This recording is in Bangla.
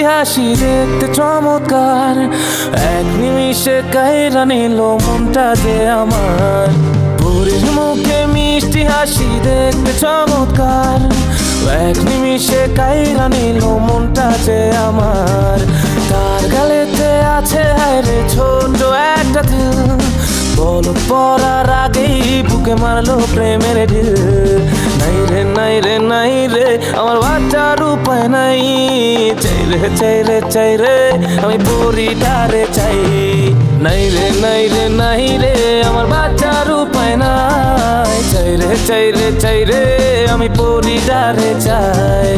হাসি দেখতে চমৎকার, এক নিমিষে কাইরা নিল মনটা যে আমার। পরীর মুখে মিষ্টি হাসি দেখতে চমৎকার, এক নিমিষে কাইরা নিল মনটা যে আমার। তার গালেতে আছে হায়রে ছোট একটা দিল, বলক পড়ার আগেই বুকে মারলো প্রেমের ঢিল। নাই রে নাই রে নাই রে আমার বাচ্চার উপায় নাই, চাই রে চাই রে চাই রে আমি পরিটারে চাই। নাই রে নাই রে নাই রে আমার বাচ্চার উপায় নাই, চাই রে চাই রে চাই রে আমি পরিটারে চাই।